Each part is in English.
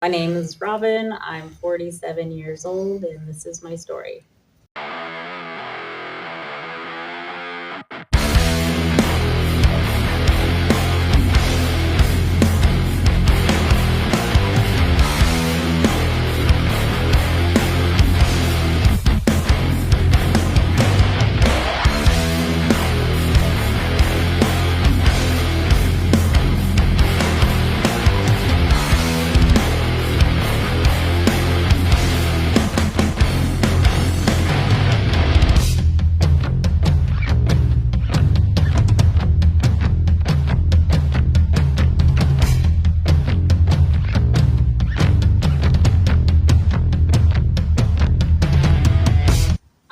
My name is Robin. I'm 47 years old, and this is my story.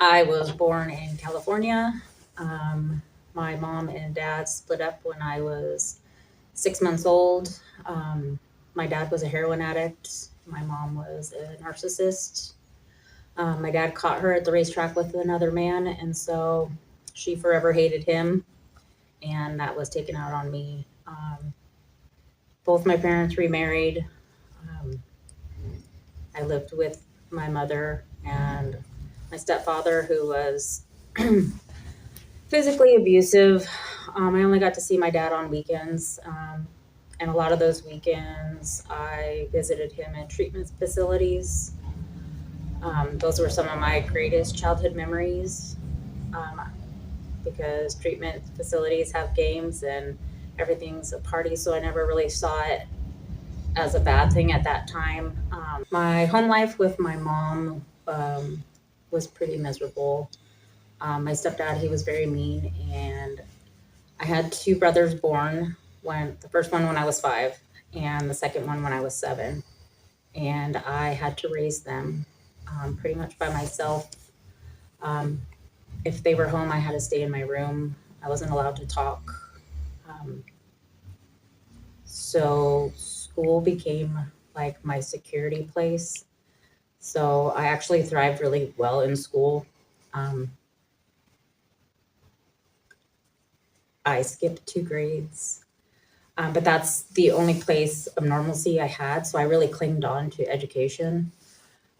I was born in California. My mom and dad split up when I was 6 months old. My dad was a heroin addict. My mom was a narcissist. My dad caught her at the racetrack with another man, and so she forever hated him, and that was taken out on me. Both my parents remarried. Um, I lived with my mother and my stepfather, who was physically abusive. I only got to see my dad on weekends. And a lot of those weekends, I visited him in treatment facilities. Those were some of my greatest childhood memories um, because treatment facilities have games and everything's a party. So I never really saw it as a bad thing at that time. My home life with my mom was pretty miserable. My stepdad, he was very mean, and I had two brothers born. When the first one when I was 5, and the second one when I was 7, and I had to raise them pretty much by myself. Um, if they were home, I had to stay in my room. I wasn't allowed to talk. Um, so school became like my security place. So I actually thrived really well in school. Um, I skipped 2 grades, but that's the only place of normalcy I had. So I really clinged on to education.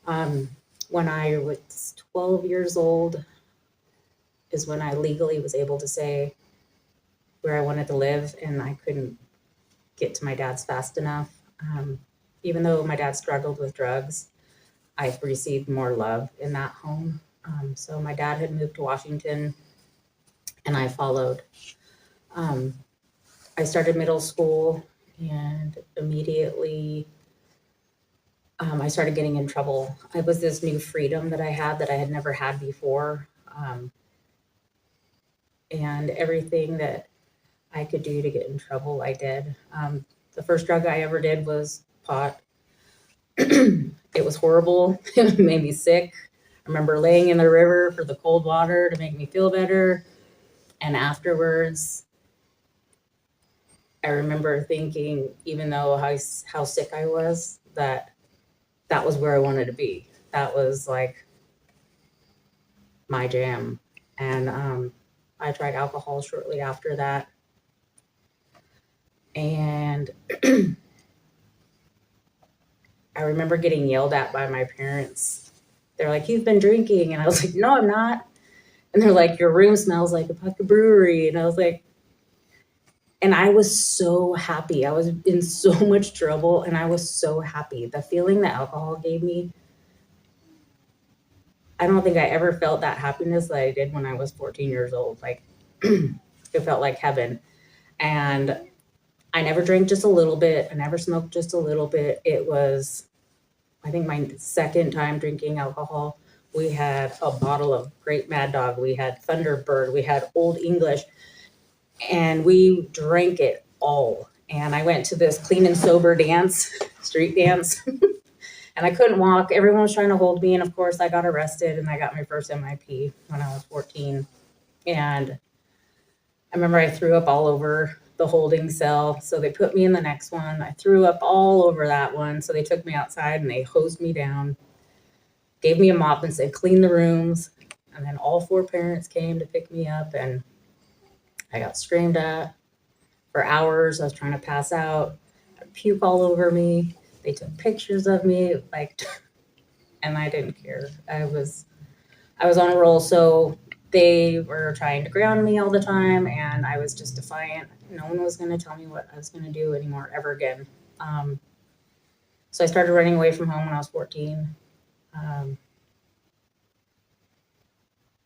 Um, when I was 12 years old, is when I legally was able to say where I wanted to live, and I couldn't get to my dad's fast enough. Even though my dad struggled with drugs, I received more love in that home. So my dad had moved to Washington, and I followed. Um, I started middle school, and immediately I started getting in trouble. It was this new freedom that I had never had before. And everything that I could do to get in trouble, I did. The first drug I ever did was pot. It was horrible. It made me sick. I remember laying in the river for the cold water to make me feel better. And afterwards, I remember thinking, even though how sick I was, that was where I wanted to be. That was like my jam. And I tried alcohol shortly after that. And I remember getting yelled at by my parents. They're like, "You've been drinking." And I was like, "No, I'm not." And they're like, "Your room smells like a Pucka brewery." And I was like, and I was so happy. I was in so much trouble, and I was so happy. The feeling that alcohol gave me, I don't think I ever felt that happiness that I did when I was 14 years old. Like, it felt like heaven. And I never drank just a little bit. I never smoked just a little bit. It was, I think, my second time drinking alcohol. We had a bottle of Great Mad Dog. We had Thunderbird. We had Old English, and we drank it all. And I went to this clean and sober dance, street dance, and I couldn't walk. Everyone was trying to hold me, and of course, I got arrested, and I got my first MIP when I was 14. And I remember I threw up all over the holding cell, so they put me in the next one. I threw up all over that one, so they took me outside and they hosed me down, gave me a mop and said, "Clean the rooms." And then all 4 parents came to pick me up, and I got screamed at for hours. I was trying to pass out. I puke all over me. They took pictures of me, like, and I didn't care. I was on a roll, so they were trying to ground me all the time, and I was just defiant. No one was going to tell me what I was going to do anymore ever again. So I started running away from home when I was 14.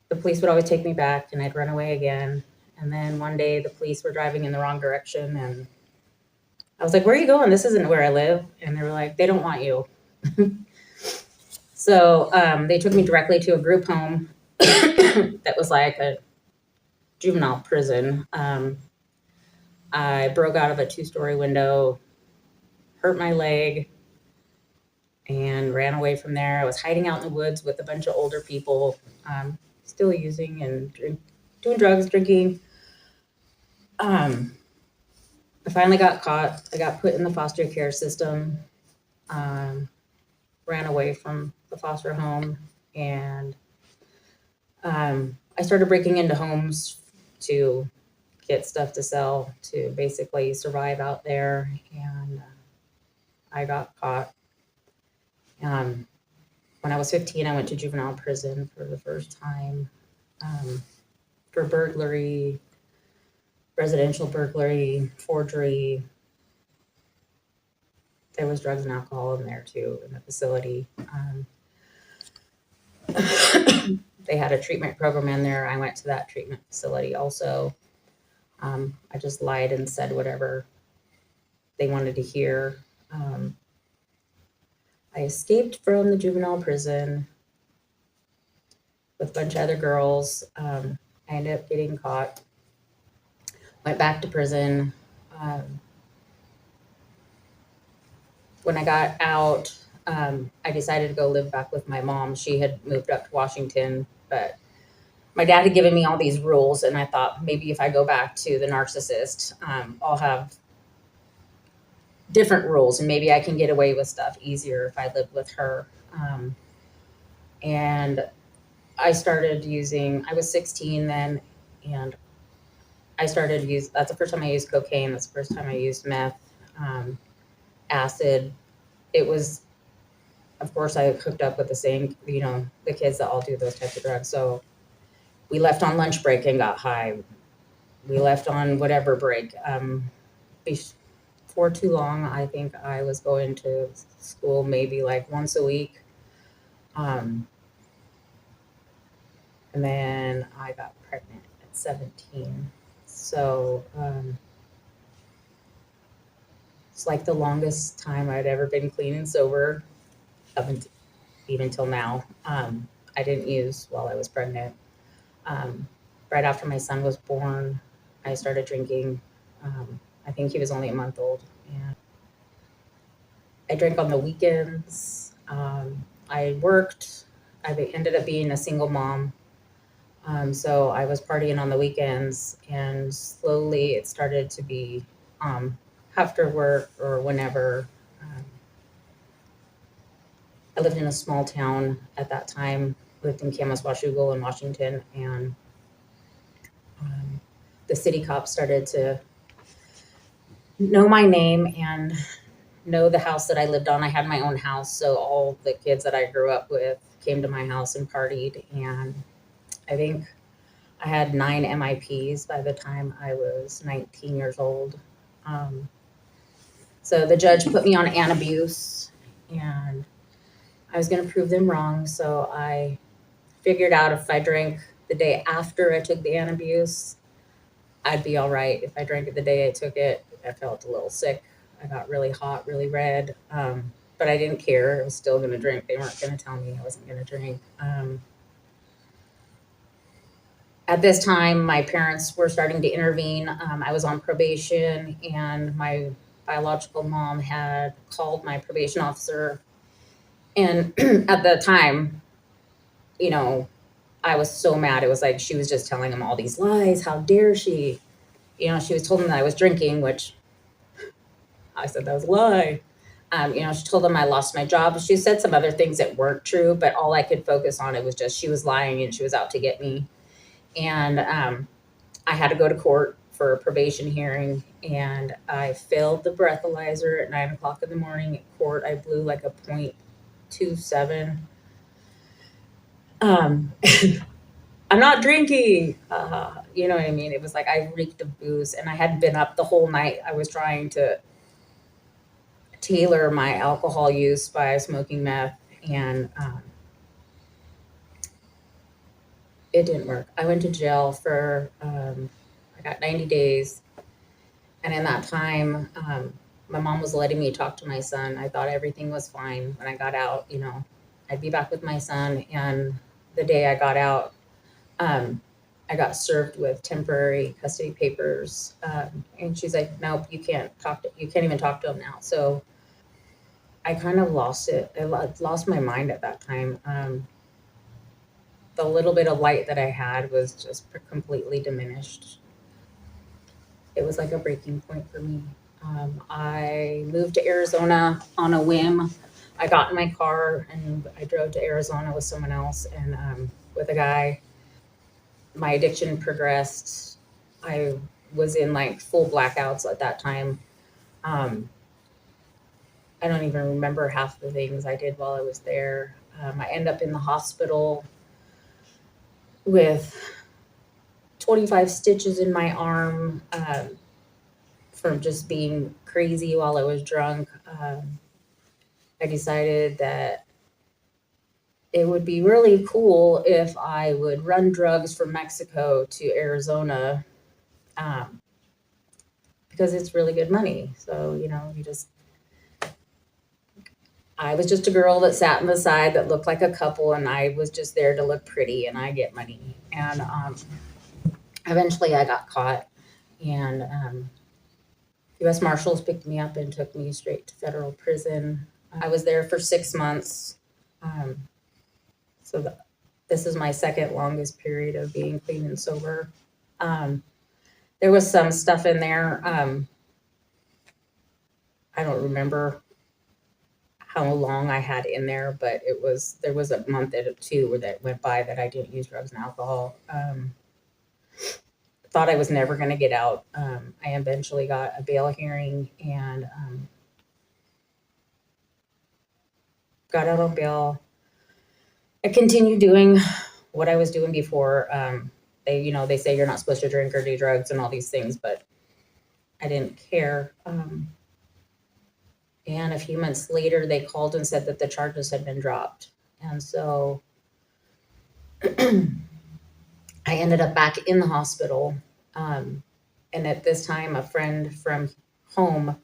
The police would always take me back, and I'd run away again. And then one day the police were driving in the wrong direction, and I was like, "Where are you going? This isn't where I live." And they were like, "They don't want you." So they took me directly to a group home that was like a juvenile prison. I broke out of a 2-story window, hurt my leg, and ran away from there. I was hiding out in the woods with a bunch of older people, still using and doing drugs, drinking. I finally got caught. I got put in the foster care system, ran away from the foster home, and I started breaking into homes to get stuff to sell, to basically survive out there. And I got caught. When I was 15, I went to juvenile prison for the first time, for burglary, residential burglary, forgery. There was drugs and alcohol in there too, in the facility. They had a treatment program in there. I went to that treatment facility also. I just lied and said whatever they wanted to hear. I escaped from the juvenile prison with a bunch of other girls. I ended up getting caught. Went back to prison. When I got out, I decided to go live back with my mom. She had moved up to Washington, but my dad had given me all these rules, and I thought maybe if I go back to the narcissist, I'll have different rules, and maybe I can get away with stuff easier if I lived with her. And I started using, I was 16 then, and I started that's the first time I used cocaine. That's the first time I used meth, acid. It was, of course, I hooked up with the same, the kids that all do those types of drugs. So we left on lunch break and got high. We left on whatever break. For too long, I think I was going to school maybe like once a week. And then I got pregnant at 17. So it's like the longest time I'd ever been clean and sober, up until, even till now. I didn't use while I was pregnant. Right after my son was born, I started drinking. I think he was only a month old. And I drank on the weekends. I worked. I ended up being a single mom. So I was partying on the weekends, and slowly it started to be after work or whenever. I lived in a small town at that time, lived in Kamas-Washougal in Washington, and the city cops started to know my name and know the house that I lived on. I had my own house, so all the kids that I grew up with came to my house and partied, and I think I had 9 MIPs by the time I was 19 years old. So the judge put me on antabuse, and I was going to prove them wrong. So I figured out if I drank the day after I took the antabuse, I'd be all right. If I drank it the day I took it, I felt a little sick. I got really hot, really red, but I didn't care. I was still going to drink. They weren't going to tell me I wasn't going to drink. At this time, my parents were starting to intervene. I was on probation, and my biological mom had called my probation officer. And at the time, I was so mad. It was like she was just telling him all these lies. How dare she? She was told him that I was drinking, which I said that was a lie. She told him I lost my job. She said some other things that weren't true, but all I could focus on, it was just she was lying and she was out to get me. And I had to go to court for a probation hearing, and I failed the breathalyzer at 9 o'clock in the morning at court. I blew like a .27. Um, I'm not drinking. You know what I mean? It was like I reeked of booze, and I hadn't been up the whole night. I was trying to tailor my alcohol use by smoking meth, and it didn't work. I went to jail for, I got 90 days. And in that time, my mom was letting me talk to my son. I thought everything was fine. When I got out, I'd be back with my son. And the day I got out, I got served with temporary custody papers. And she's like, nope, you can't even talk to him now. So I kind of lost it. I lost my mind at that time. The little bit of light that I had was just completely diminished. It was like a breaking point for me. I moved to Arizona on a whim. I got in my car and I drove to Arizona with someone else and with a guy. My addiction progressed. I was in like full blackouts at that time. I don't even remember half the things I did while I was there. I ended up in the hospital with 25 stitches in my arm from just being crazy while I was drunk. I decided that it would be really cool if I would run drugs from Mexico to Arizona because it's really good money. So, I was just a girl that sat on the side that looked like a couple, and I was just there to look pretty, and I get money. And eventually I got caught, and U.S. Marshals picked me up and took me straight to federal prison. I was there for 6 months. So this is my second longest period of being clean and sober. There was some stuff in there. I don't remember how long I had in there, but there was a month or two where that went by that I didn't use drugs and alcohol. Thought I was never going to get out. I eventually got a bail hearing and got out on bail. I continued doing what I was doing before. They say you're not supposed to drink or do drugs and all these things, but I didn't care. And a few months later, they called and said that the charges had been dropped. And so I ended up back in the hospital. And at this time, a friend from home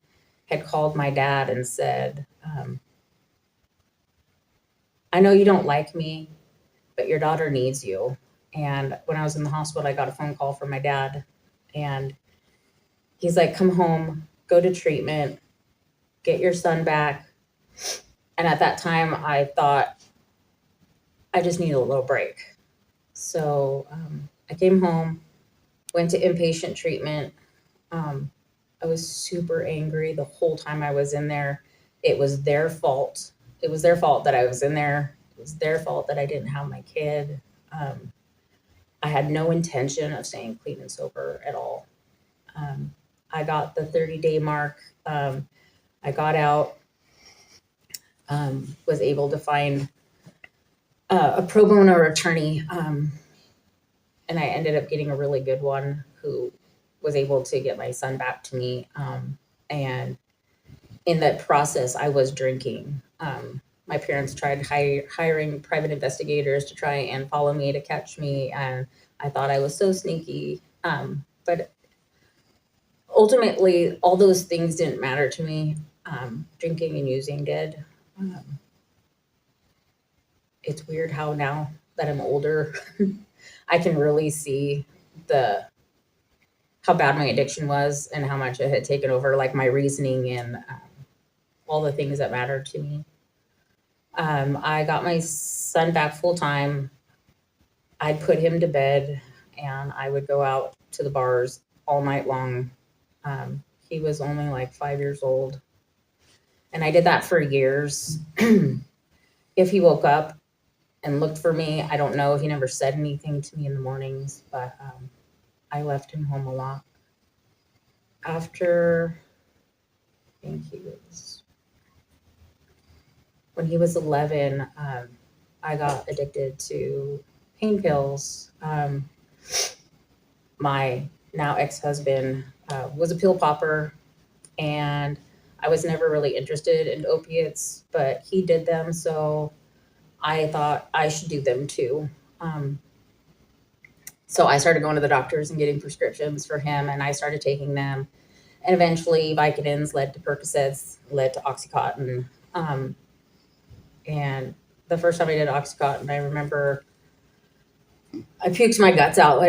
had called my dad and said, I know you don't like me, but your daughter needs you. And when I was in the hospital, I got a phone call from my dad. And he's like, come home, go to treatment, get your son back. And at that time, I thought, I just need a little break. So I came home, went to inpatient treatment. I was super angry the whole time I was in there. It was their fault. It was their fault that I was in there. It was their fault that I didn't have my kid. I had no intention of staying clean and sober at all. I got the 30-day mark. I got out, was able to find a pro bono attorney, and I ended up getting a really good one who was able to get my son back to me. And in that process, I was drinking. My parents tried hiring private investigators to try and follow me to catch me, and I thought I was so sneaky. But ultimately, all those things didn't matter to me. Drinking and using did. It's weird how now that I'm older, I can really see how bad my addiction was and how much it had taken over, like my reasoning and all the things that mattered to me. I got my son back full time. I'd put him to bed and I would go out to the bars all night long. He was only like 5 years old. And I did that for years. If he woke up and looked for me, I don't know. He never said anything to me in the mornings, but I left him home a lot. after, I think when he was 11, I got addicted to pain pills. My now ex-husband was a pill popper, and I was never really interested in opiates, but he did them, so I thought I should do them too. So I started going to the doctors and getting prescriptions for him, and I started taking them. And eventually, Vicodins led to Percocets, led to Oxycontin. And the first time I did Oxycontin, I remember I puked my guts out.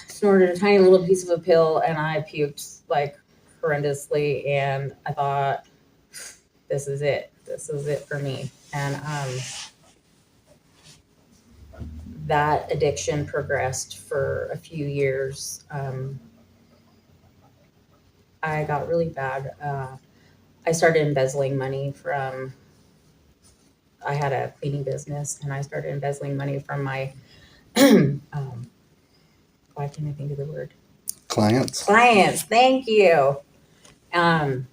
Snorted a tiny little piece of a pill, and I puked like horrendously. And I thought, this is it. This is it for me. And that addiction progressed for a few years. I got really bad. I started embezzling money from, I had a cleaning business, and I started embezzling money from my, why can't I think of the word? Clients. Thank you. And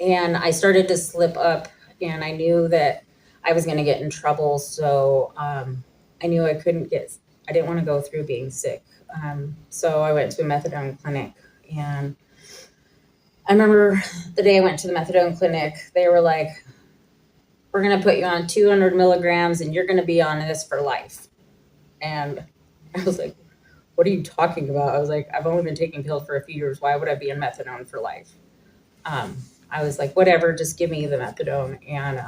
I started to slip up, and I knew that I was going to get in trouble. So I knew I didn't want to go through being sick. So I went to a methadone clinic, and I remember the day I went to the methadone clinic, they were like, we're going to put you on 200 milligrams and you're going to be on this for life. And I was like, what are you talking about? I was like, I've only been taking pills for a few years. Why would I be on methadone for life? I was like, whatever, just give me the methadone. And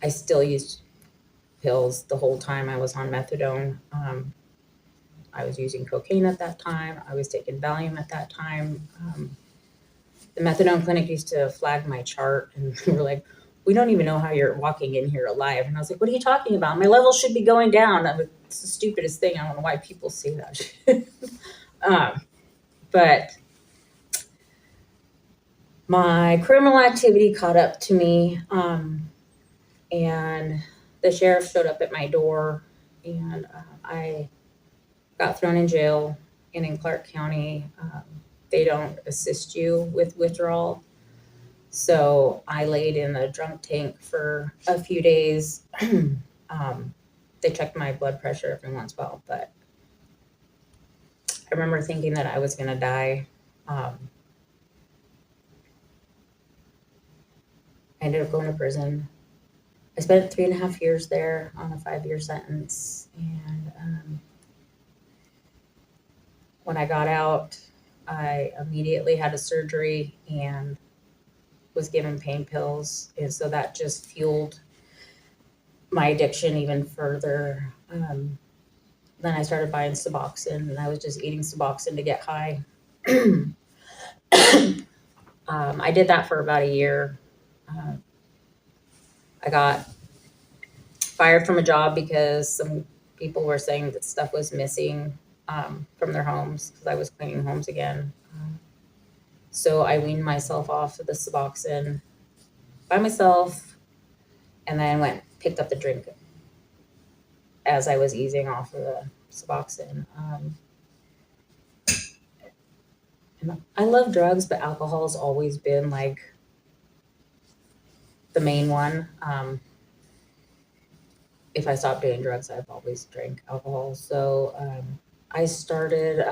I still used pills the whole time I was on methadone. I was using cocaine at that time. I was taking Valium at that time. The methadone clinic used to flag my chart, and they were like, we don't even know how you're walking in here alive. And I was like, what are you talking about? My levels should be going down. It's the stupidest thing. I don't know why people say that. But my criminal activity caught up to me, and the sheriff showed up at my door, and I got thrown in jail. And in Clark County, they don't assist you with withdrawal. So I laid in the drunk tank for a few days. They checked my blood pressure every once in a while, but I remember thinking that I was going to die. I ended up going to prison. I spent 3.5 years there on a 5-year sentence. And when I got out, I immediately had a surgery and was given pain pills. And so that just fueled my addiction even further. Then I started buying Suboxone, and I was just eating Suboxone to get high. I did that for about a year. I got fired from a job because some people were saying that stuff was missing from their homes because I was cleaning homes again. So I weaned myself off of the Suboxone by myself, and then picked up the drink as I was easing off of the Suboxone. And I love drugs, but alcohol has always been like the main one. If I stopped doing drugs, I've always drank alcohol. So I started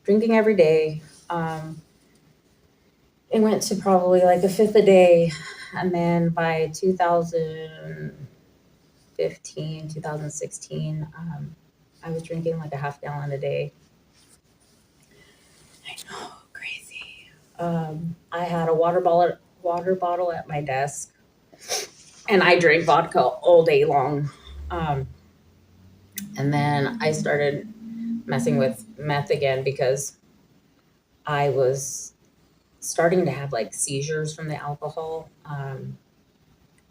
drinking every day. It went to probably like a fifth a day. And then by 2015, 2016, I was drinking like a half gallon a day. I know, crazy. I had a water bottle at my desk, and I drank vodka all day long. And then I started messing with meth again because I was starting to have like seizures from the alcohol.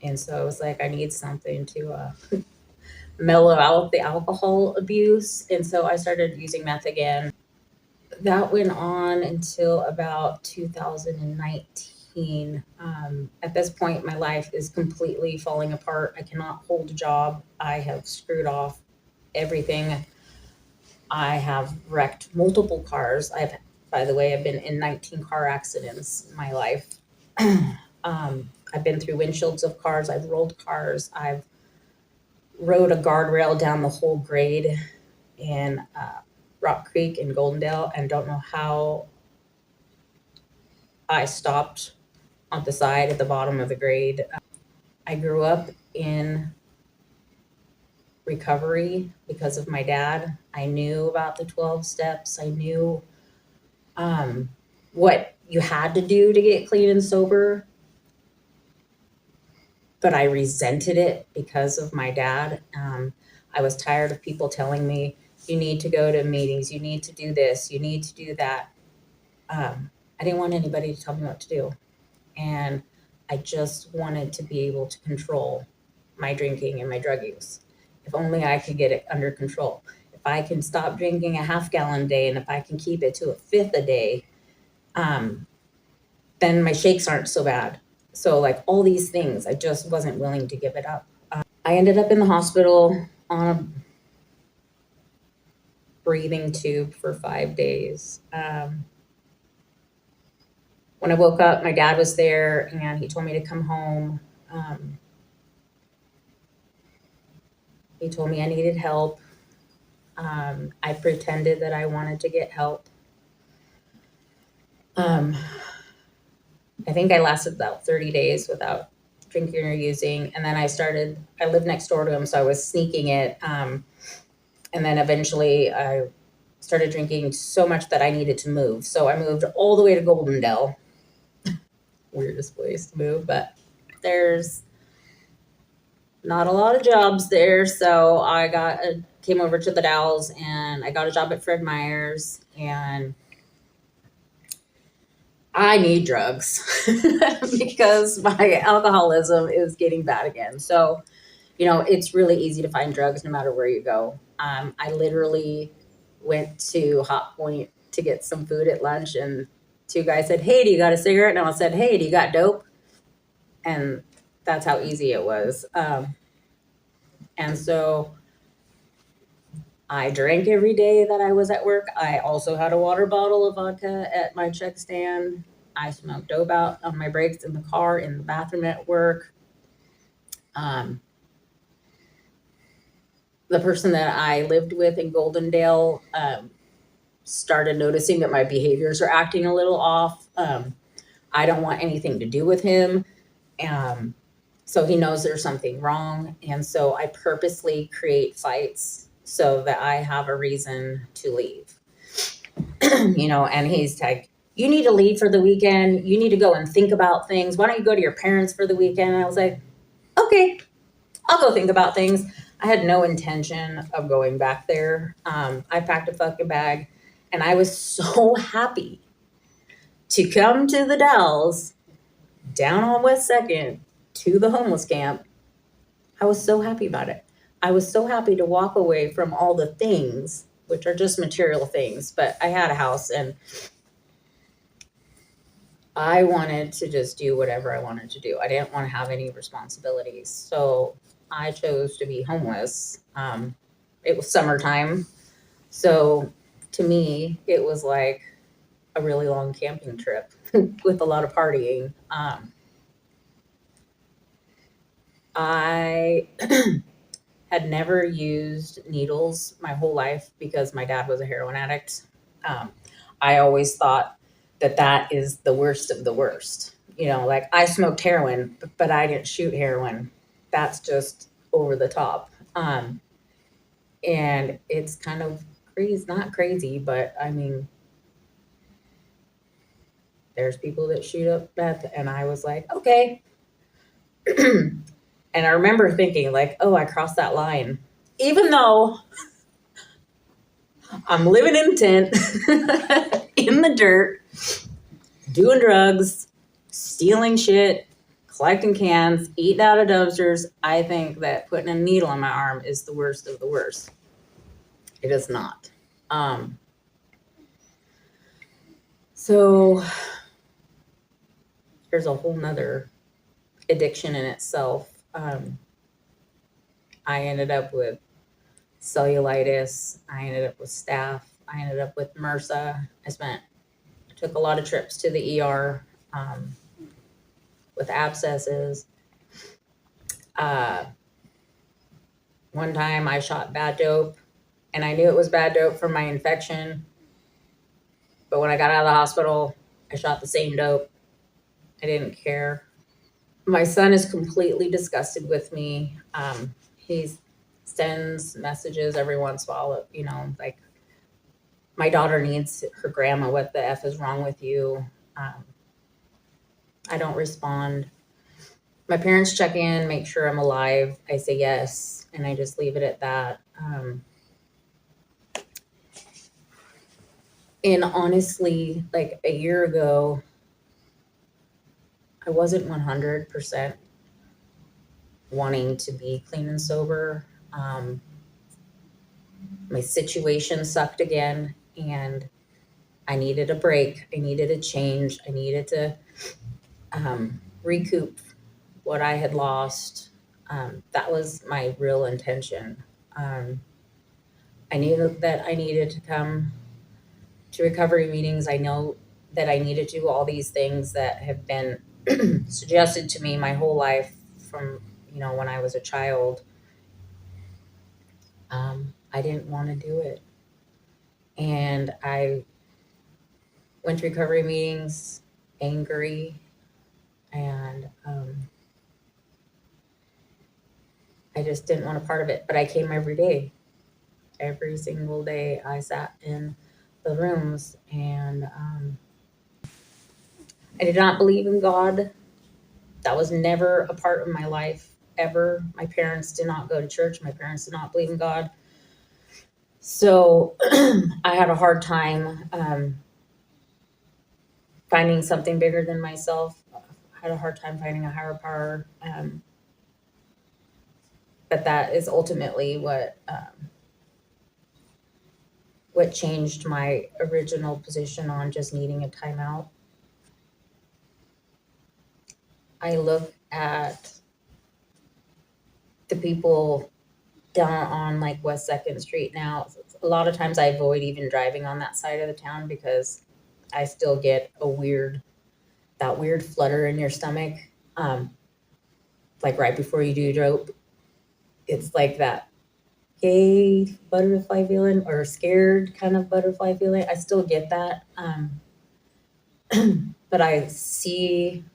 And so I was like, I need something to mellow out the alcohol abuse. And so I started using meth again. That went on until about 2019. At this point, my life is completely falling apart. I cannot hold a job. I have screwed off everything. I have wrecked multiple cars. By the way, I've been in 19 car accidents in my life. I've been through windshields of cars. I've rolled cars. I've rode a guardrail down the whole grade in Rock Creek in Goldendale, and don't know how I stopped on the side at the bottom of the grade. I grew up in recovery because of my dad. I knew about the 12 steps. I knew what you had to do to get clean and sober, but I resented it because of my dad. I was tired of people telling me, you need to go to meetings, you need to do this, you need to do that. I didn't want anybody to tell me what to do. And I just wanted to be able to control my drinking and my drug use. If only I could get it under control. If I can stop drinking a half gallon a day, and if I can keep it to a fifth a day, then my shakes aren't so bad. So like all these things, I just wasn't willing to give it up. I ended up in the hospital on a breathing tube for 5 days. When I woke up, my dad was there and he told me to come home. He told me I needed help. I pretended that I wanted to get help. I think I lasted about 30 days without drinking or using. And then I lived next door to him, so I was sneaking it. And then eventually I started drinking so much that I needed to move. So I moved all the way to Goldendale. Weirdest place to move, but there's not a lot of jobs there. So I came over to the Dalles and I got a job at Fred Meyer's, and I need drugs because my alcoholism is getting bad again. So, it's really easy to find drugs no matter where you go. I literally went to Hot Point to get some food at lunch, and two guys said, "Hey, do you got a cigarette?" And I said, "Hey, do you got dope?" And that's how easy it was. And so I drank every day that I was at work. I also had a water bottle of vodka at my check stand. I smoked dope out on my breaks in the car, in the bathroom at work. The person that I lived with in Goldendale started noticing that my behaviors are acting a little off. I don't want anything to do with him. So he knows there's something wrong. And so I purposely create fights so that I have a reason to leave. And he's like, "You need to leave for the weekend. You need to go and think about things. Why don't you go to your parents for the weekend?" And I was like, "Okay, I'll go think about things." I had no intention of going back there. I packed a fucking bag, and I was so happy to come to the Dells down on West 2nd to the homeless camp. I was so happy about it. I was so happy to walk away from all the things, which are just material things, but I had a house and I wanted to just do whatever I wanted to do. I didn't want to have any responsibilities. So I chose to be homeless. It was summertime. So to me, it was like a really long camping trip with a lot of partying. I had never used needles my whole life because my dad was a heroin addict. I always thought that is the worst of the worst. Like I smoked heroin, but I didn't shoot heroin. That's just over the top. And it's kind of crazy, not crazy, but I mean, there's people that shoot up meth, and I was like, okay. And I remember thinking like, oh, I crossed that line. Even though I'm living in a tent in the dirt, doing drugs, stealing shit, collecting cans, eating out of dumpsters, I think that putting a needle in my arm is the worst of the worst. It is not. So there's a whole nother addiction in itself. I ended up with cellulitis. I ended up with staph. I ended up with MRSA. I took a lot of trips to the ER with abscesses. One time I shot bad dope, and I knew it was bad dope from my infection. But when I got out of the hospital, I shot the same dope. I didn't care. My son is completely disgusted with me. He sends messages every once in a while, like, my daughter needs her grandma. What the F is wrong with you? I don't respond. My parents check in, make sure I'm alive. I say yes, and I just leave it at that. And honestly, like a year ago, I wasn't 100% wanting to be clean and sober. My situation sucked again, and I needed a break. I needed a change. I needed to recoup what I had lost. That was my real intention. I knew that I needed to come to recovery meetings. I know that I needed to do all these things that have been suggested to me my whole life from, when I was a child. I didn't want to do it. And I went to recovery meetings angry, and I just didn't want a part of it. But I came every day. Every single day I sat in the rooms, and I did not believe in God. That was never a part of my life, ever. My parents did not go to church. My parents did not believe in God. So I had a hard time finding something bigger than myself. I had a hard time finding a higher power. But that is ultimately what changed my original position on just needing a timeout. I look at the people down on like West 2nd Street now. A lot of times I avoid even driving on that side of the town because I still get that weird flutter in your stomach. Like right before you do dope. It's like that gay butterfly feeling or scared kind of butterfly feeling. I still get that. But I see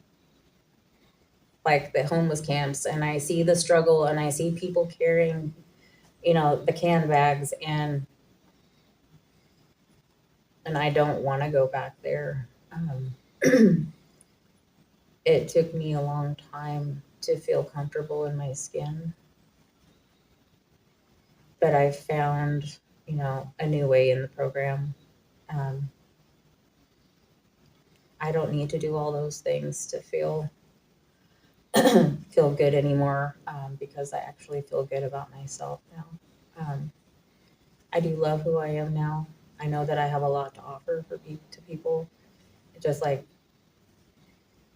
like the homeless camps, and I see the struggle, and I see people carrying, the can bags, and I don't want to go back there. It took me a long time to feel comfortable in my skin, but I found, a new way in the program. I don't need to do all those things to feel good anymore, because I actually feel good about myself now. I do love who I am now. I know that I have a lot to offer to people, just like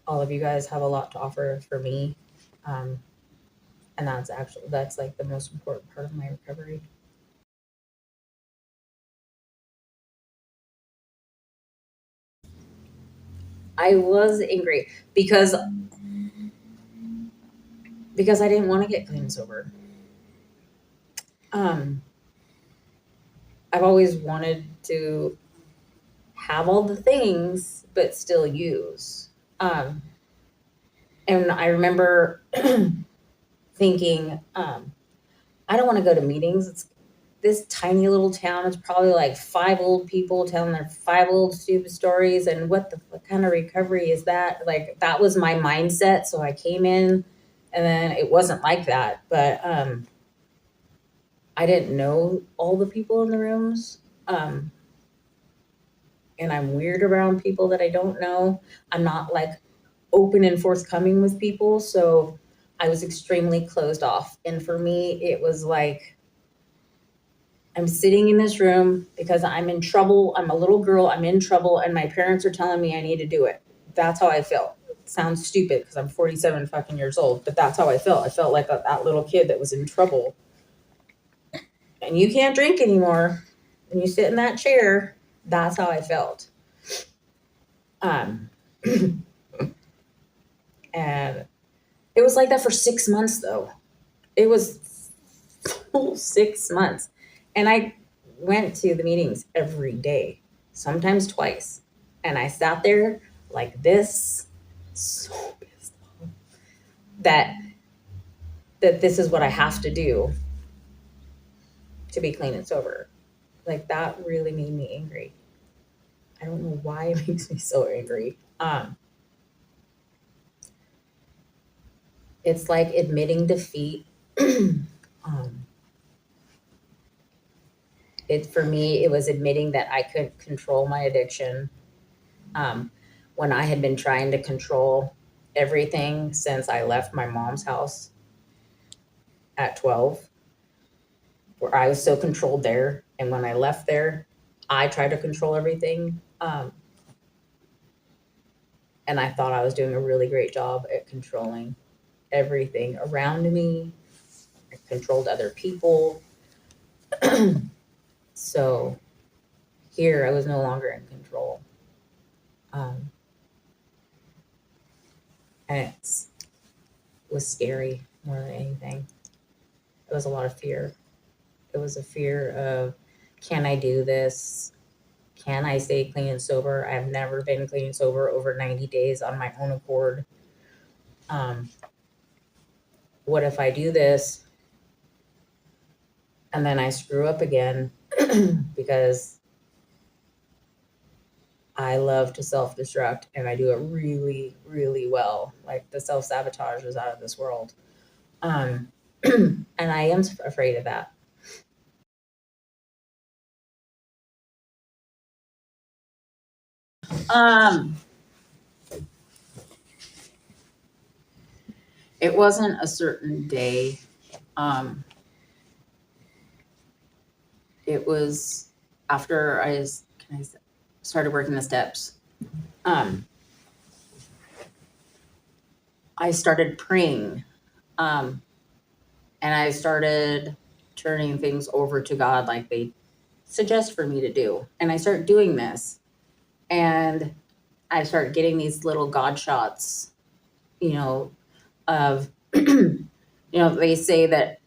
all of you guys have a lot to offer for me. And that's like the most important part of my recovery. I was angry because I didn't want to get clean and sober. I've always wanted to have all the things but still use. And I remember thinking, I don't want to go to meetings. It's this tiny little town. It's probably like 5 old people telling their 5 old stupid stories. And what kind of recovery is that? Like, that was my mindset. So I came in, and then it wasn't like that. But I didn't know all the people in the rooms. And I'm weird around people that I don't know. I'm not like open and forthcoming with people. So I was extremely closed off. And for me, it was like, I'm sitting in this room because I'm in trouble. I'm a little girl. I'm in trouble. And my parents are telling me I need to do it. That's how I felt. It sounds stupid because I'm 47 fucking years old, but that's how I felt. I felt like that little kid that was in trouble. and you can't drink anymore, and you sit in that chair. That's how I felt. Um, and it was like that for 6 months, though. It was full 6 months. And I went to the meetings every day, sometimes twice. And I sat there like this, so pissed off that this is what I have to do to be clean and sober. Like, that really made me angry. I don't know why it makes me so angry. It's like admitting defeat. For me, it was admitting that I couldn't control my addiction. When I had been trying to control everything since I left my mom's house at 12, where I was so controlled there. And when I left there, I tried to control everything. And I thought I was doing a really great job at controlling everything around me. I controlled other people. So here I was no longer in control. And it was scary more than anything. It was a lot of fear. It was a fear of, can I do this? Can I stay clean and sober? I've never been clean and sober over 90 days on my own accord. What if I do this and then I screw up again? Because I love to self-destruct, and I do it really, really well. Like, the self-sabotage is out of this world. And I am afraid of that. It wasn't a certain day. It was after I started working the steps. I started praying, and I started turning things over to God like they suggest for me to do. And I started doing this, and I started getting these little God shots, of, they say that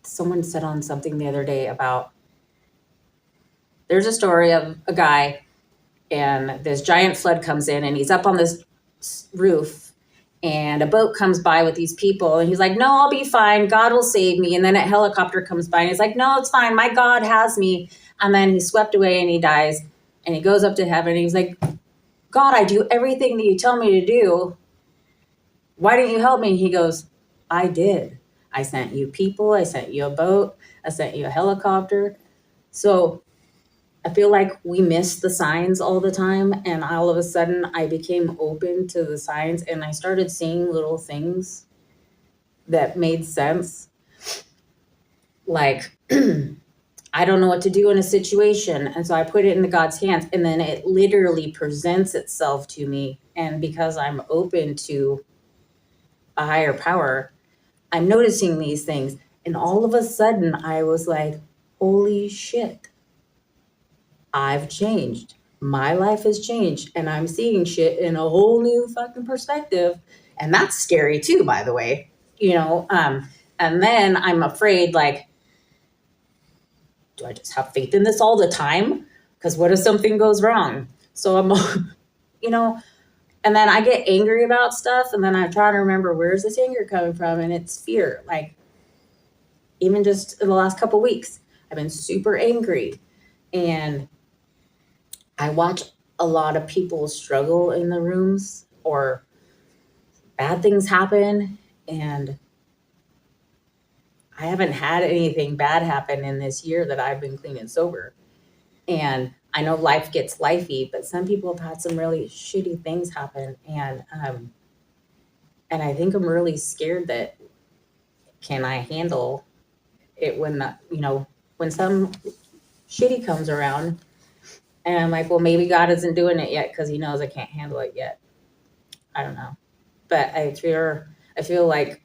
someone said on something the other day about, there's a story of a guy, and this giant flood comes in, and he's up on this roof, and a boat comes by with these people, and he's like, no, I'll be fine. God will save me. And then a helicopter comes by, and he's like, no, it's fine. My God has me. And then he's swept away, and he dies, and he goes up to heaven, and he's like, God, I do everything that you tell me to do. Why didn't you help me? He goes, I did. I sent you people. I sent you a boat. I sent you a helicopter. So I feel like we miss the signs all the time. And all of a sudden I became open to the signs, and I started seeing little things that made sense. Like, I don't know what to do in a situation. And so I put it into God's hands, and then it literally presents itself to me. And because I'm open to a higher power, I'm noticing these things. And all of a sudden I was like, holy shit, I've changed. My life has changed, and I'm seeing shit in a whole new fucking perspective. And that's scary too, by the way, and then I'm afraid, like, do I just have faith in this all the time? Because what if something goes wrong? So I'm, and then I get angry about stuff, and then I try to remember, where's this anger coming from? And it's fear. Like, even just in the last couple weeks, I've been super angry. And I watch a lot of people struggle in the rooms, or bad things happen. And I haven't had anything bad happen in this year that I've been clean and sober. And I know life gets lifey, but some people have had some really shitty things happen. And I think I'm really scared that, can I handle it when when some shitty comes around? And I'm like, well, maybe God isn't doing it yet because he knows I can't handle it yet. I don't know. But I feel like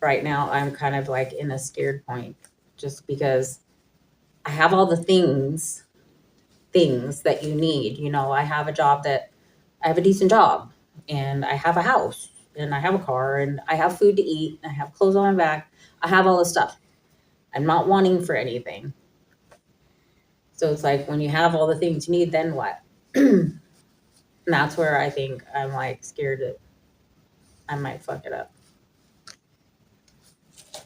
right now I'm kind of like in a scared point just because I have all the things that you need. You know, I have a job that I have a decent job, and I have a house, and I have a car, and I have food to eat, and I have clothes on my back. I have all this stuff. I'm not wanting for anything. So it's like when you have all the things you need, then what? And that's where I think I'm like scared that I might fuck it up.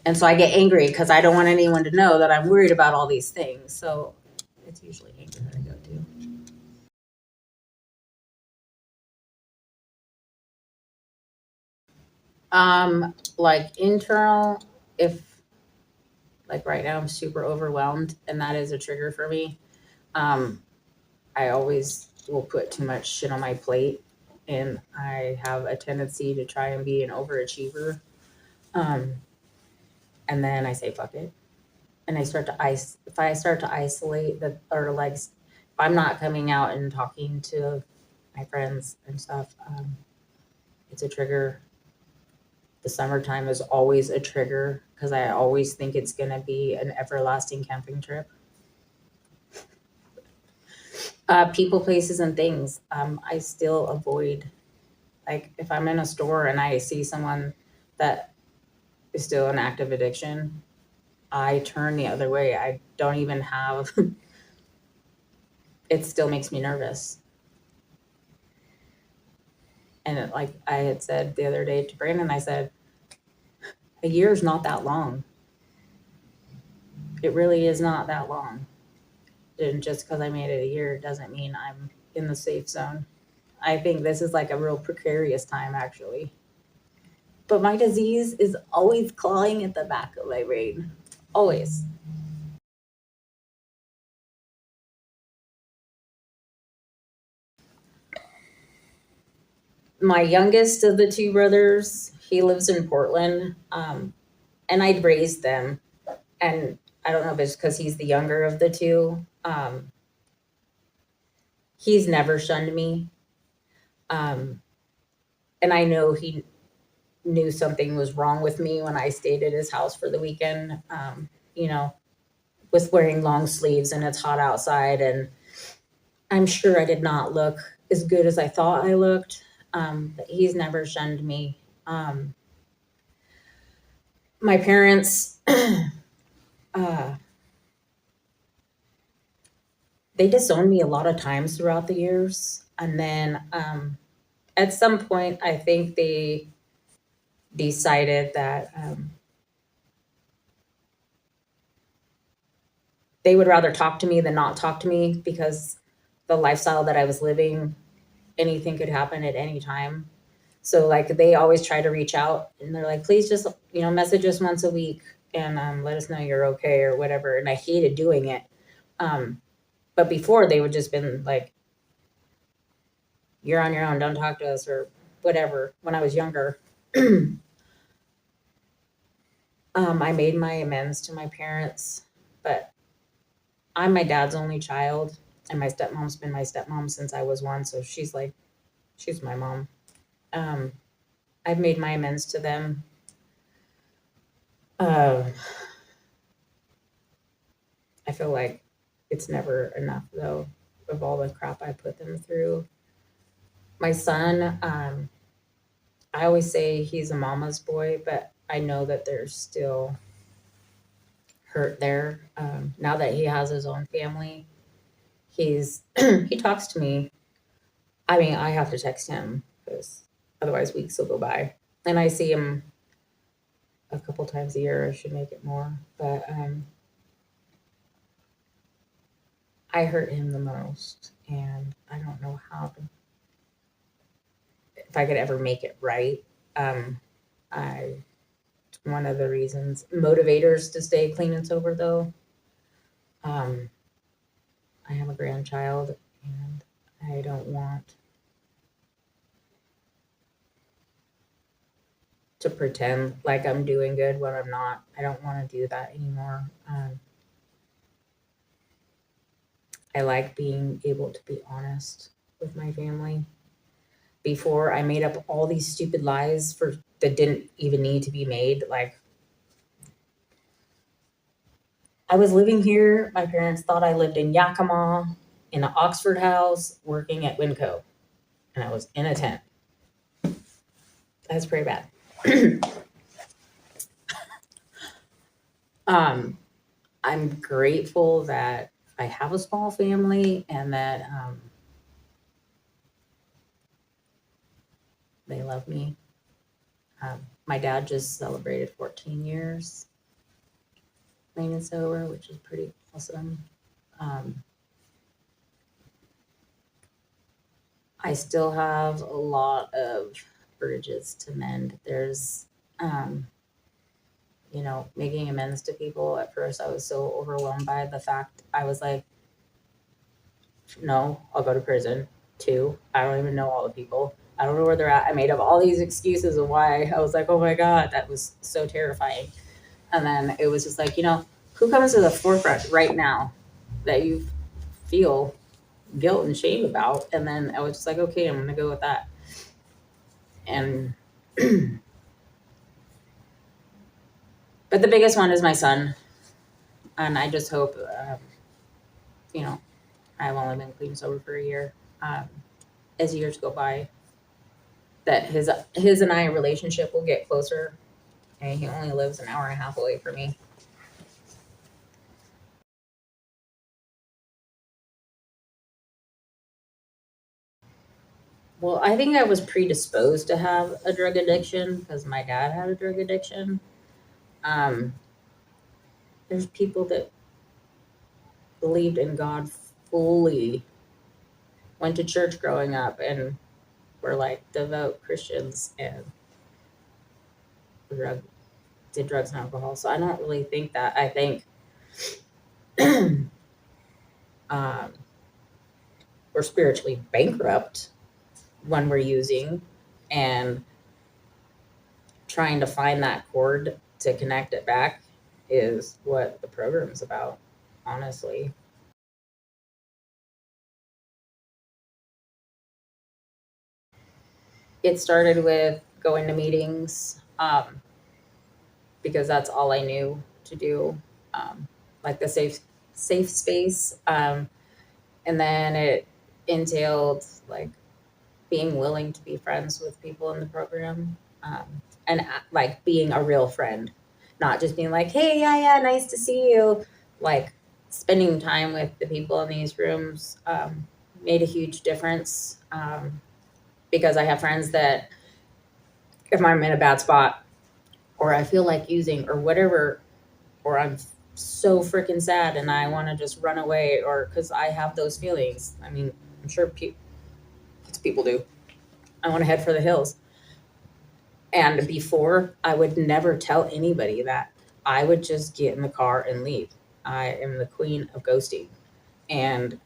And so I get angry because I don't want anyone to know that I'm worried about all these things. So it's usually anger that I go to. Like internal, if like right now I'm super overwhelmed and that is a trigger for me. Um, I always will put too much shit on my plate and I have a tendency to try and be an overachiever. Um, and then I say fuck it. And I start to if I start to isolate the or like if I'm not coming out and talking to my friends and stuff, it's a trigger. The summertime is always a trigger because I always think it's gonna be an everlasting camping trip. People, places, and things. I still avoid, like if I'm in a store and I see someone that is still an active addiction, I turn the other way. I don't even have. It still makes me nervous. And like I had said the other day to Brandon, I said, a year is not that long. It really is not that long. And just because I made it a year doesn't mean I'm in the safe zone. I think this is like a real precarious time, actually. But my disease is always clawing at the back of my brain. Always. My youngest of the two brothers, he lives in Portland. And I'd raised them. And I don't know if it's because he's the younger of the two. He's never shunned me. Um, and I know he knew something was wrong with me when I stayed at his house for the weekend. You know, with wearing long sleeves and it's hot outside. And I'm sure I did not look as good as I thought I looked. But he's never shunned me. My parents, uh, they disowned me a lot of times throughout the years. And then at some point, I think they decided that they would rather talk to me than not talk to me because the lifestyle that I was living, anything could happen at any time. So like they always try to reach out and they're like, please just, message us once a week and let us know you're okay or whatever. And I hated doing it. But before they would just been like, you're on your own, don't talk to us or whatever when I was younger. I made my amends to my parents, but I'm my dad's only child and my stepmom's been my stepmom since I was one. So she's my mom. Um, I've made my amends to them. Uh, I feel like it's never enough though of all the crap I put them through. My son, I always say he's a mama's boy, but I know that there's still hurt there. Now that he has his own family, he talks to me. I mean, I have to text him because otherwise weeks will go by. And I see him a couple times a year. I should make it more, but I hurt him the most, and I don't know how to, if I could ever make it right. Um, I One of the reasons motivators to stay clean and sober though. Um, I have a grandchild, and I don't want to pretend like I'm doing good when I'm not. I don't want to do that anymore. I like being able to be honest with my family. Before I made up all these stupid lies for that didn't even need to be made. Like I was living here. My parents thought I lived in Yakima, in an Oxford house, working at Winco, and I was in a tent. That's pretty bad. um, I'm grateful that I have a small family and that they love me. My dad just celebrated 14 years clean and sober, which is pretty awesome. Um, I still have a lot of bridges to mend. There's, um, making amends to people. At first, I was so overwhelmed by the fact I was like, no, I'll go to prison. 2, I don't even know all the people. I don't know where they're at. I made up all these excuses of why. I was like, oh my God, that was so terrifying. And then it was just like, who comes to the forefront right now that you feel guilt and shame about? And then I was just like, okay, I'm going to go with that. And, but the biggest one is my son. And I just hope, I've only been clean sober for a year. As years go by, that his and I relationship will get closer. And he only lives an hour and a half away from me. Well, I think I was predisposed to have a drug addiction because my dad had a drug addiction. Um, there's people that believed in God fully, went to church growing up, and were like devout Christians and drug, did drugs and alcohol. So I don't really think that. I think um, we're spiritually bankrupt when we're using and trying to find that cord to connect it back is what the program is about, honestly. It started with going to meetings because that's all I knew to do, like the safe space, and then it entailed like being willing to be friends with people in the program, and like being a real friend, not just being like, hey, yeah, nice to see you. Like spending time with the people in these rooms made a huge difference, because I have friends that if I'm in a bad spot or I feel like using or whatever, or I'm so freaking sad and I want to just run away, or because I have those feelings. I mean, I'm sure people do. I want to head for the hills. And before, I would never tell anybody that. I would just get in the car and leave. I am the queen of ghosting. And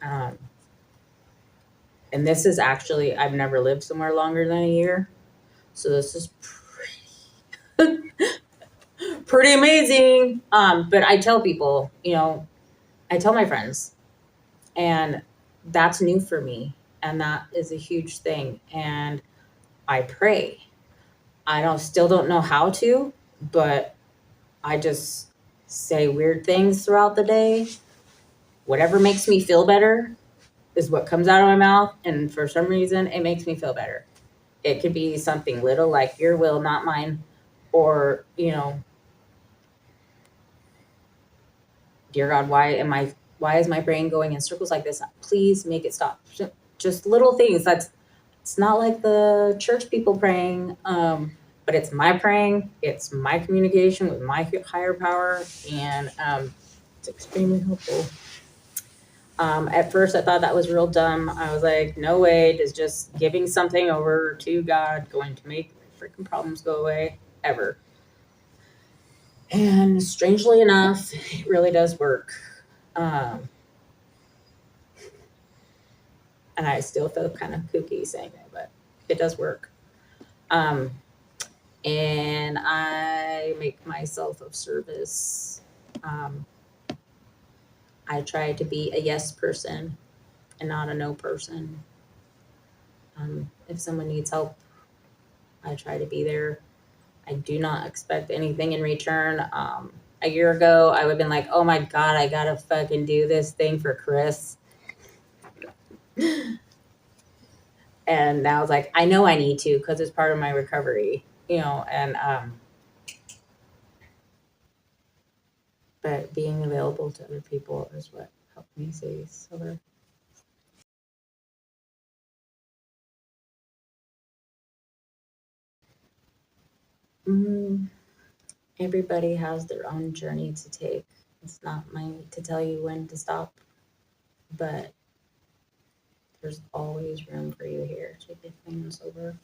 this is actually, I've never lived somewhere longer than a year. So this is pretty amazing. But I tell people, I tell my friends, and that's new for me. And that is a huge thing. And I pray. I still don't know how to, but I just say weird things throughout the day. Whatever makes me feel better is what comes out of my mouth. And for some reason, it makes me feel better. It could be something little like your will, not mine. Or, dear God, why is my brain going in circles like this? Please make it stop. Just little things. It's not like the church people praying, but it's my praying. It's my communication with my higher power, and it's extremely helpful. At first, I thought that was real dumb. I was like, no way is just giving something over to God going to make freaking problems go away ever. And strangely enough, it really does work. Um, and I still feel kind of kooky saying it, but it does work. Um, and I make myself of service. Um, I try to be a yes person and not a no person. If someone needs help, I try to be there. I do not expect anything in return. A year ago, I would have been like, oh my God, I gotta fucking do this thing for Chris. And now it's like, I know I need to because it's part of my recovery, and but being available to other people is what helped me stay sober. Mm, everybody has their own journey to take. It's not mine to tell you when to stop, but there's always room for you here to get things over.